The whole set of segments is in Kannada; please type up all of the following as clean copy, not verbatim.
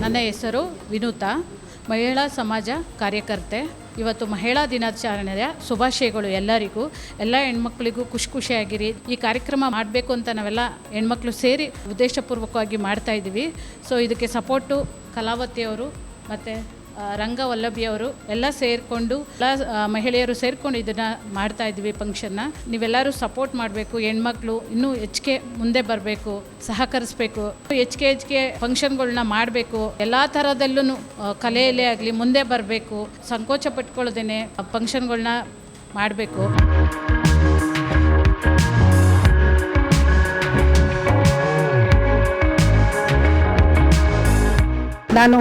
ನನ್ನ ಹೆಸರು ವಿನುತಾ, ಮಹಿಳಾ ಸಮಾಜ ಕಾರ್ಯಕರ್ತೆ. ಇವತ್ತು ಮಹಿಳಾ ದಿನಾಚರಣೆಯ ಶುಭಾಶಯಗಳು ಎಲ್ಲರಿಗೂ. ಎಲ್ಲ ಹೆಣ್ಮಕ್ಳಿಗೂ ಖುಷಿಯಾಗಿರಿ. ಈ ಕಾರ್ಯಕ್ರಮ ಮಾಡಬೇಕು ಅಂತ ನಾವೆಲ್ಲ ಹೆಣ್ಮಕ್ಳು ಸೇರಿ ಉದ್ದೇಶಪೂರ್ವಕವಾಗಿ ಮಾಡ್ತಾಯಿದ್ದೀವಿ. ಸೊ ಇದಕ್ಕೆ ಸಪೋರ್ಟು ಕಲಾವತಿಯವರು ಮತ್ತು ರಂಗವಲ್ಲಭಿಯವರು ಎಲ್ಲ ಸೇರಿಕೊಂಡು ಮಹಿಳೆಯರು ಸೇರಿಕೊಂಡು ಇದನ್ನು ಮಾಡ್ತಾಯಿದ್ವಿ ಫಂಕ್ಷನ್ನ. ನೀವೆಲ್ಲರೂ ಸಪೋರ್ಟ್ ಮಾಡಬೇಕು. ಹೆಣ್ಮಕ್ಳು ಇನ್ನೂ ಹೆಚ್ಚಿಗೆ ಮುಂದೆ ಬರಬೇಕು, ಸಹಕರಿಸಬೇಕು, ಹೆಚ್ಚಿಗೆ ಫಂಕ್ಷನ್ಗಳನ್ನ ಮಾಡಬೇಕು. ಎಲ್ಲ ಥರದಲ್ಲೂ ಕಲೆಯಲ್ಲೇ ಆಗಲಿ ಮುಂದೆ ಬರಬೇಕು, ಸಂಕೋಚ ಪಟ್ಕೊಳ್ಳೋದೇನೆ ಫಂಕ್ಷನ್ಗಳನ್ನ ಮಾಡಬೇಕು. ನಾನು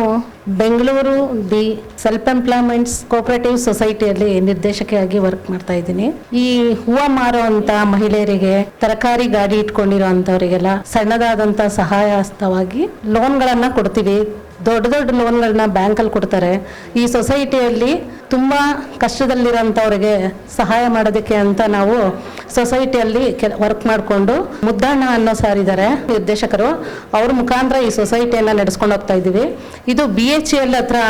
Bengaluru the self employments cooperative ಸೊಸೈಟಿಯಲ್ಲಿ ನಿರ್ದೇಶಕಿಯಾಗಿ ವರ್ಕ್ ಮಾಡ್ತಾ ಇದ್ದೀನಿ. ಈ ಹೂವು ಮಾರುವಂತ ಮಹಿಳೆಯರಿಗೆ, ತರಕಾರಿ ಗಾಡಿ ಇಟ್ಕೊಂಡಿರೋ ಅಂಥವರಿಗೆಲ್ಲ ಸಣ್ಣದಾದಂಥ ಸಹಾಯ ಹಸ್ತವಾಗಿ ಲೋನ್ಗಳನ್ನು ಕೊಡ್ತೀವಿ. ದೊಡ್ಡ ಲೋನ್ಗಳನ್ನ ಬ್ಯಾಂಕಲ್ಲಿ ಕೊಡ್ತಾರೆ. ಈ ಸೊಸೈಟಿಯಲ್ಲಿ ತುಂಬ ಕಷ್ಟದಲ್ಲಿರೋಂಥವ್ರಿಗೆ ಸಹಾಯ ಮಾಡೋದಕ್ಕೆ ಅಂತ ನಾವು ಸೊಸೈಟಿಯಲ್ಲಿ ವರ್ಕ್ ಮಾಡಿಕೊಂಡು ಮುದ್ದಣ್ಣ ಅನ್ನೋ ಸಾರ್ ಇದ್ದಾರೆ ನಿರ್ದೇಶಕರು, ಅವ್ರ ಮುಖಾಂತರ ಈ ಸೊಸೈಟಿಯನ್ನು ನಡೆಸ್ಕೊಂಡು ಹೋಗ್ತಾ ಇದ್ದೀವಿ. ಇದು BHL ಹತ್ರ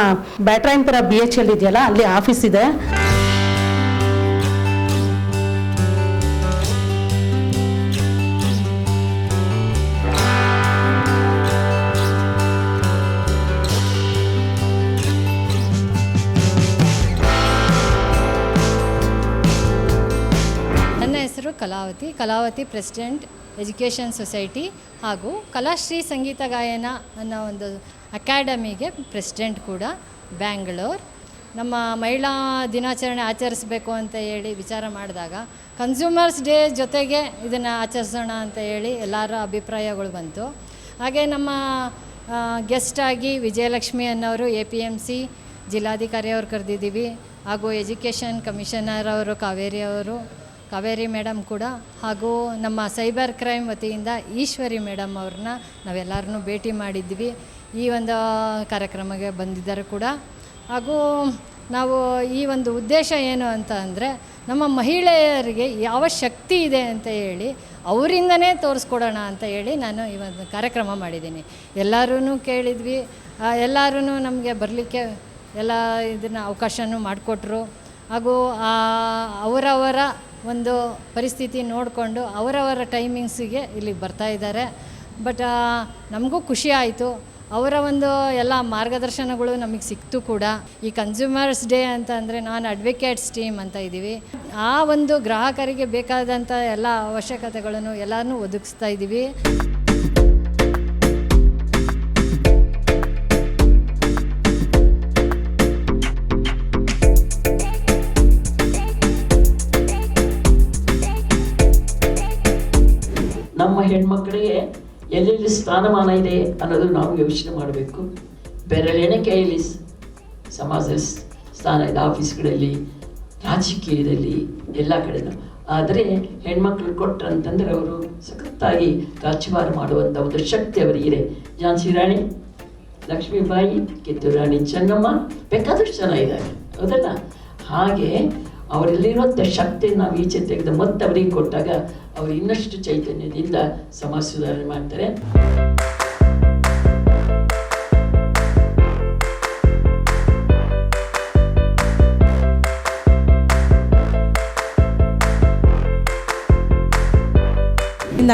ಬ್ಯಾಟ್ರಾಯನ್ಪುರ BHL ಇದೆಯಲ್ಲ, ಅಲ್ಲಿ ಆಫೀಸ್ ಇದೆ. ಕಲಾವತಿ ಪ್ರೆಸಿಡೆಂಟ್ ಎಜುಕೇಷನ್ ಸೊಸೈಟಿ ಹಾಗೂ ಕಲಾಶ್ರೀ ಸಂಗೀತ ಗಾಯನ ಅನ್ನೋ ಒಂದು ಅಕಾಡೆಮಿಗೆ ಪ್ರೆಸಿಡೆಂಟ್ ಕೂಡ ಬ್ಯಾಂಗ್ಳೂರ್. ನಮ್ಮ ಮಹಿಳಾ ದಿನಾಚರಣೆ ಆಚರಿಸಬೇಕು ಅಂತ ಹೇಳಿ ವಿಚಾರ ಮಾಡಿದಾಗ ಕನ್ಸ್ಯೂಮರ್ಸ್ ಡೇ ಜೊತೆಗೆ ಇದನ್ನು ಆಚರಿಸೋಣ ಅಂತ ಹೇಳಿ ಎಲ್ಲರ ಅಭಿಪ್ರಾಯಗಳು ಬಂತು. ಹಾಗೆ ನಮ್ಮ ಗೆಸ್ಟಾಗಿ ವಿಜಯಲಕ್ಷ್ಮಿ ಅನ್ನೋರು APMC ಜಿಲ್ಲಾಧಿಕಾರಿ ಅವರು ಕರೆದಿದ್ದೀವಿ. ಹಾಗೂ ಎಜುಕೇಷನ್ ಕಮಿಷನರ್ ಅವರು ಕಾವೇರಿ ಮೇಡಮ್ ಕೂಡ, ಹಾಗೂ ನಮ್ಮ ಸೈಬರ್ ಕ್ರೈಮ್ ವತಿಯಿಂದ ಈಶ್ವರಿ ಮೇಡಮ್ ಅವ್ರನ್ನ ನಾವೆಲ್ಲರನ್ನೂ ಭೇಟಿ ಮಾಡಿದ್ವಿ. ಈ ಒಂದು ಕಾರ್ಯಕ್ರಮಕ್ಕೆ ಬಂದಿದ್ದಾರೆ ಕೂಡ. ಹಾಗೂ ನಾವು ಈ ಒಂದು ಉದ್ದೇಶ ಏನು ಅಂತ ಅಂದರೆ, ನಮ್ಮ ಮಹಿಳೆಯರಿಗೆ ಯಾವ ಶಕ್ತಿ ಇದೆ ಅಂತ ಹೇಳಿ ಅವರಿಂದನೇ ತೋರಿಸ್ಕೊಡೋಣ ಅಂತ ಹೇಳಿ ನಾನು ಈ ಒಂದು ಕಾರ್ಯಕ್ರಮ ಮಾಡಿದ್ದೀನಿ. ಎಲ್ಲರೂ ಕೇಳಿದ್ವಿ, ಎಲ್ಲರೂ ನಮಗೆ ಬರಲಿಕ್ಕೆ ಎಲ್ಲ ಇದನ್ನು ಅವಕಾಶನೂ ಮಾಡಿಕೊಟ್ರು. ಹಾಗೂ ಅವರವರ ಒಂದು ಪರಿಸ್ಥಿತಿ ನೋಡಿಕೊಂಡು ಅವರವರ ಟೈಮಿಂಗ್ಸಿಗೆ ಇಲ್ಲಿಗೆ ಬರ್ತಾಯಿದ್ದಾರೆ. ಬಟ್ ನಮಗೂ ಖುಷಿ ಆಯಿತು. ಅವರ ಒಂದು ಎಲ್ಲ ಮಾರ್ಗದರ್ಶನಗಳು ನಮಗೆ ಸಿಕ್ತು ಕೂಡ. ಈ ಕನ್ಸ್ಯೂಮರ್ಸ್ ಡೇ ಅಂತ ಅಂದರೆ ನಾನು ಅಡ್ವೊಕೇಟ್ಸ್ ಟೀಮ್ ಅಂತ ಇದ್ದೀವಿ. ಆ ಒಂದು ಗ್ರಾಹಕರಿಗೆ ಬೇಕಾದಂಥ ಎಲ್ಲ ಅವಶ್ಯಕತೆಗಳನ್ನು ಎಲ್ಲನೂ ಒದಗಿಸ್ತಾ ಇದ್ದೀವಿ. ನಮ್ಮ ಹೆಣ್ಮಕ್ಕಳಿಗೆ ಎಲ್ಲೆಲ್ಲಿ ಸ್ಥಾನಮಾನ ಇದೆ ಅನ್ನೋದು ನಾವು ಯೋಚನೆ ಮಾಡಬೇಕು. ಬೆರಳೆಣಿಕೆಯಲ್ಲಿ ಸಮಾಜದ ಸ್ಥಾನ ಇದೆ, ಆಫೀಸ್ಗಳಲ್ಲಿ, ರಾಜಕೀಯದಲ್ಲಿ, ಎಲ್ಲ ಕಡೆನೂ. ಆದರೆ ಹೆಣ್ಮಕ್ಳು ಕೊಟ್ಟರಂತಂದರೆ ಅವರು ಸಖತ್ತಾಗಿ ಕಾಚುವಾರು ಮಾಡುವಂಥ ಒಂದು ಶಕ್ತಿ ಅವರಿಗಿದೆ. ಝಾನ್ಸಿ ರಾಣಿ ಲಕ್ಷ್ಮೀಬಾಯಿ, ಕಿತ್ತೂರು ರಾಣಿ ಚೆನ್ನಮ್ಮ, ಬೇಕಾದಷ್ಟು ಜನ ಇದ್ದಾರೆ, ಹೌದಲ್ಲ? ಹಾಗೆ ಅವರಲ್ಲಿರುವಂಥ ಶಕ್ತಿ ನಾವು ಈಚೆ ತೆಗೆದು ಮತ್ತೆ ಅವರಿಗೆ ಕೊಟ್ಟಾಗ ಅವರು ಇನ್ನಷ್ಟು ಚೈತನ್ಯದಿಂದ ಸಮಾಜ ಸುಧಾರಣೆ ಮಾಡ್ತಾರೆ.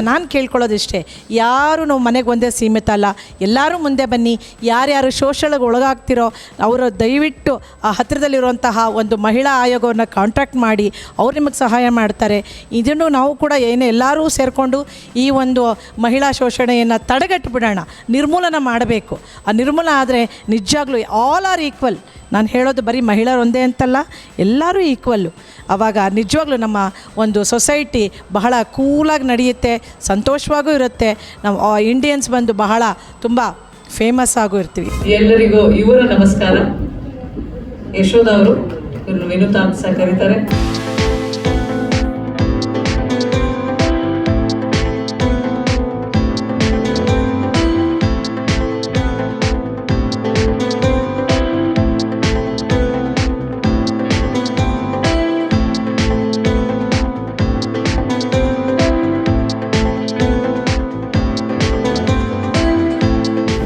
ನಾನು ಕೇಳ್ಕೊಳ್ಳೋದಿಷ್ಟೇ, ಯಾರು ನಾವು ಮನೆಗೆ ಒಂದೇ ಸೀಮಿತ ಅಲ್ಲ, ಎಲ್ಲರೂ ಮುಂದೆ ಬನ್ನಿ. ಯಾರ್ಯಾರು ಶೋಷಣೆಗೆ ಒಳಗಾಗ್ತಿರೋ ಅವರು ದಯವಿಟ್ಟು ಆ ಹತ್ತಿರದಲ್ಲಿರುವಂತಹ ಒಂದು ಮಹಿಳಾ ಆಯೋಗವನ್ನು ಕಾಂಟ್ಯಾಕ್ಟ್ ಮಾಡಿ, ಅವ್ರು ನಿಮಗೆ ಸಹಾಯ ಮಾಡ್ತಾರೆ. ಇದನ್ನು ನಾವು ಕೂಡ ಎಲ್ಲರೂ ಸೇರಿಕೊಂಡು ಈ ಒಂದು ಮಹಿಳಾ ಶೋಷಣೆಯನ್ನು ತಡೆಗಟ್ಟಿಬಿಡೋಣ, ನಿರ್ಮೂಲನ ಮಾಡಬೇಕು. ಆ ನಿರ್ಮೂಲ ಆದರೆ ನಿಜವಾಗ್ಲೂ ಆಲ್ ಆರ್ ಈಕ್ವಲ್. ನಾನು ಹೇಳೋದು ಬರೀ ಮಹಿಳೆಯರು ಒಂದೇ ಅಂತಲ್ಲ, ಎಲ್ಲರೂ ಈಕ್ವಲ್ಲು. ಆವಾಗ ನಿಜವಾಗ್ಲೂ ನಮ್ಮ ಒಂದು ಸೊಸೈಟಿ ಬಹಳ ಕೂಲಾಗಿ ನಡೆಯುತ್ತೆ, ಸಂತೋಷವಾಗೂ ಇರುತ್ತೆ. ನಾವು ಇಂಡಿಯನ್ಸ್ ಬಂದು ಬಹಳ ತುಂಬ ಫೇಮಸ್ ಆಗೂ ಇರ್ತೀವಿ. ಎಲ್ಲರಿಗೂ ಇವರ ನಮಸ್ಕಾರ. ಯಶೋಧ ಅವರು ಇವರು ವಿನುತಾ ಅಂತ ಕರೀತಾರೆ.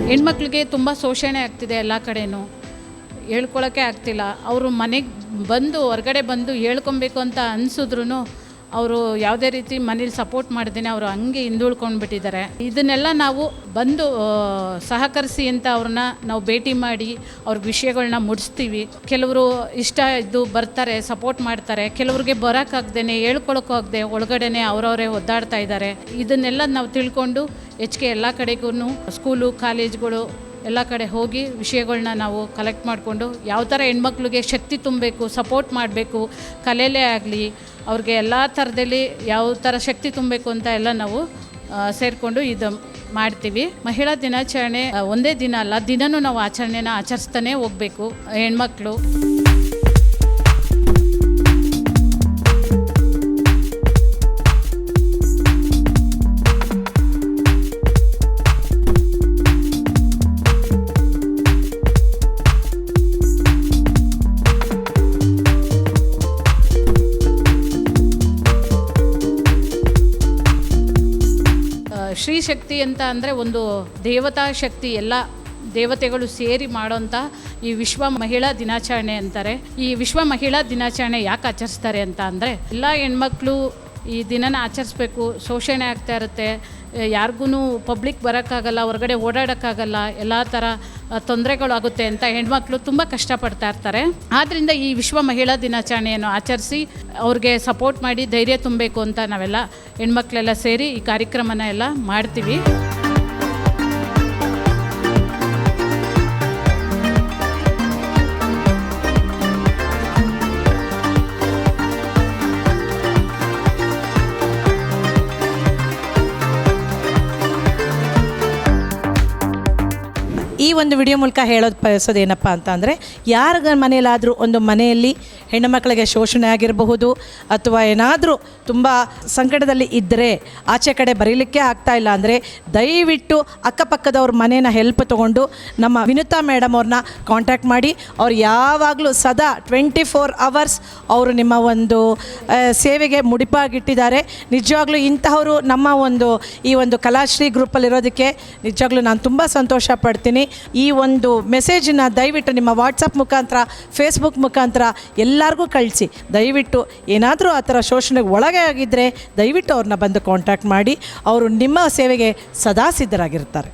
ಹೆಣ್ಮಕ್ಳಿಗೆ ತುಂಬ ಶೋಷಣೆ ಆಗ್ತಿದೆ ಎಲ್ಲ ಕಡೆನೂ, ಹೇಳ್ಕೊಳಕ್ಕೆ ಆಗ್ತಿಲ್ಲ. ಅವರು ಮನೆಗೆ ಬಂದು ಹೊರಗಡೆ ಬಂದು ಹೇಳ್ಕೊಬೇಕು ಅಂತ ಅನಿಸಿದ್ರು ಅವರು ಯಾವುದೇ ರೀತಿ ಮನೇಲಿ ಸಪೋರ್ಟ್ ಮಾಡ್ದೇನೆ ಅವರು ಹಂಗೆ ಹಿಂದುಳ್ಕೊಂಡು ಬಿಟ್ಟಿದ್ದಾರೆ. ಇದನ್ನೆಲ್ಲ ನಾವು ಬಂದು ಸಹಕರಿಸಿ ಅಂತ ಅವ್ರನ್ನ ನಾವು ಭೇಟಿ ಮಾಡಿ ಅವ್ರಿಗೆ ವಿಷಯಗಳನ್ನ ಮುಡಿಸ್ತೀವಿ. ಕೆಲವರು ಇಷ್ಟ ಇದ್ದು ಬರ್ತಾರೆ, ಸಪೋರ್ಟ್ ಮಾಡ್ತಾರೆ. ಕೆಲವ್ರಿಗೆ ಬರೋಕ್ಕಾಗ್ದೇ ಹೇಳ್ಕೊಳಕ್ಕಾಗದೆ ಒಳಗಡೆನೆ ಅವರವರೇ ಒದ್ದಾಡ್ತಾ ಇದ್ದಾರೆ. ಇದನ್ನೆಲ್ಲ ನಾವು ತಿಳ್ಕೊಂಡು ಹೆಚ್ಚಿಗೆ ಎಲ್ಲ ಕಡೆಗೂ ಸ್ಕೂಲು ಕಾಲೇಜ್ಗಳು ಎಲ್ಲ ಕಡೆ ಹೋಗಿ ವಿಷಯಗಳನ್ನ ನಾವು ಕಲೆಕ್ಟ್ ಮಾಡಿಕೊಂಡು ಯಾವ ಥರ ಹೆಣ್ಮಕ್ಳಿಗೆ ಶಕ್ತಿ ತುಂಬಬೇಕು, ಸಪೋರ್ಟ್ ಮಾಡಬೇಕು, ಕಲೆಯಲ್ಲೇ ಆಗಲಿ ಅವ್ರಿಗೆ ಎಲ್ಲ ಥರದಲ್ಲಿ ಯಾವ ಥರ ಶಕ್ತಿ ತುಂಬಬೇಕು ಅಂತ ಎಲ್ಲ ನಾವು ಸೇರಿಕೊಂಡು ಇದು ಮಾಡ್ತೀವಿ. ಮಹಿಳಾ ದಿನಾಚರಣೆ ಒಂದೇ ದಿನ ಅಲ್ಲ, ದಿನವೂ ನಾವು ಆಚರಿಸ್ತಾನೆ ಹೋಗಬೇಕು ಹೆಣ್ಮಕ್ಳು. ಶ್ರೀ ಶಕ್ತಿ ಅಂತ ಅಂದರೆ ಒಂದು ದೇವತಾ ಶಕ್ತಿ, ಎಲ್ಲ ದೇವತೆಗಳು ಸೇರಿ ಮಾಡೋಂಥ ಈ ವಿಶ್ವ ಮಹಿಳಾ ದಿನಾಚರಣೆ ಅಂತಾರೆ. ಈ ವಿಶ್ವ ಮಹಿಳಾ ದಿನಾಚರಣೆ ಯಾಕೆ ಆಚರಿಸ್ತಾರೆ ಅಂತ ಅಂದರೆ ಎಲ್ಲ ಹೆಣ್ಮಕ್ಳು ಈ ದಿನನ ಆಚರಿಸ್ಬೇಕು. ಶೋಷಣೆ ಆಗ್ತಾ ಇರುತ್ತೆ, ಯಾರಿಗೂ ಪಬ್ಲಿಕ್ ಬರೋಕ್ಕಾಗಲ್ಲ, ಹೊರಗಡೆ ಓಡಾಡೋಕ್ಕಾಗಲ್ಲ, ಎಲ್ಲ ಥರ ತೊಂದರೆಗಳಾಗುತ್ತೆ ಅಂತ ಹೆಣ್ಮಕ್ಳು ತುಂಬ ಕಷ್ಟಪಡ್ತಾ ಇರ್ತಾರೆ. ಆದ್ದರಿಂದ ಈ ವಿಶ್ವ ಮಹಿಳಾ ದಿನಾಚರಣೆಯನ್ನು ಆಚರಿಸಿ ಅವ್ರಿಗೆ ಸಪೋರ್ಟ್ ಮಾಡಿ ಧೈರ್ಯ ತುಂಬಬೇಕು ಅಂತ ನಾವೆಲ್ಲ ಹೆಣ್ಮಕ್ಳೆಲ್ಲ ಸೇರಿ ಈ ಕಾರ್ಯಕ್ರಮನ ಎಲ್ಲ ಮಾಡ್ತೀವಿ. ಈ ಒಂದು ವಿಡಿಯೋ ಮೂಲಕ ಹೇಳೋದು ಬಯಸೋದು ಏನಪ್ಪ ಅಂತ ಅಂದರೆ, ಯಾರ ಮನೆಯಲ್ಲಾದರೂ ಒಂದು ಮನೆಯಲ್ಲಿ ಹೆಣ್ಣು ಮಕ್ಕಳಿಗೆ ಶೋಷಣೆ ಆಗಿರಬಹುದು ಅಥವಾ ಏನಾದರೂ ತುಂಬ ಸಂಕಟದಲ್ಲಿ ಇದ್ದರೆ ಆಚೆ ಕಡೆ ಬರೀಲಿಕ್ಕೆ ಆಗ್ತಾಯಿಲ್ಲ ಅಂದರೆ ದಯವಿಟ್ಟು ಅಕ್ಕಪಕ್ಕದವ್ರ ಮನೇನ ಹೆಲ್ಪ್ ತೊಗೊಂಡು ನಮ್ಮ ವಿನುತಾ ಮೇಡಮ್ ಅವ್ರನ್ನ ಕಾಂಟ್ಯಾಕ್ಟ್ ಮಾಡಿ. ಅವ್ರು ಯಾವಾಗಲೂ ಸದಾ 24 hours ಅವರು ನಿಮ್ಮ ಒಂದು ಸೇವೆಗೆ ಮುಡಿಪಾಗಿಟ್ಟಿದ್ದಾರೆ. ನಿಜವಾಗ್ಲೂ ಇಂತಹವರು ನಮ್ಮ ಈ ಒಂದು ಕಲಾಶ್ರೀ ಗ್ರೂಪಲ್ಲಿರೋದಕ್ಕೆ ನಿಜವಾಗ್ಲೂ ನಾನು ತುಂಬ ಸಂತೋಷ ಪಡ್ತೀನಿ. ಈ ಒಂದು ಮೆಸೇಜನ್ನ ದಯವಿಟ್ಟು ನಿಮ್ಮ ವಾಟ್ಸಪ್ ಮುಖಾಂತರ, ಫೇಸ್ಬುಕ್ ಮುಖಾಂತರ ಎಲ್ಲರಿಗೂ ಕಳಿಸಿ. ದಯವಿಟ್ಟು ಏನಾದರೂ ಆ ಥರ ಶೋಷಣೆಗೆ ಒಳಗೆ ಆಗಿದ್ದರೆ ದಯವಿಟ್ಟು ಅವ್ರನ್ನ ಬಂದು ಕಾಂಟ್ಯಾಕ್ಟ್ ಮಾಡಿ. ಅವರು ನಿಮ್ಮ ಸೇವೆಗೆ ಸದಾ ಸಿದ್ಧರಾಗಿರ್ತಾರೆ.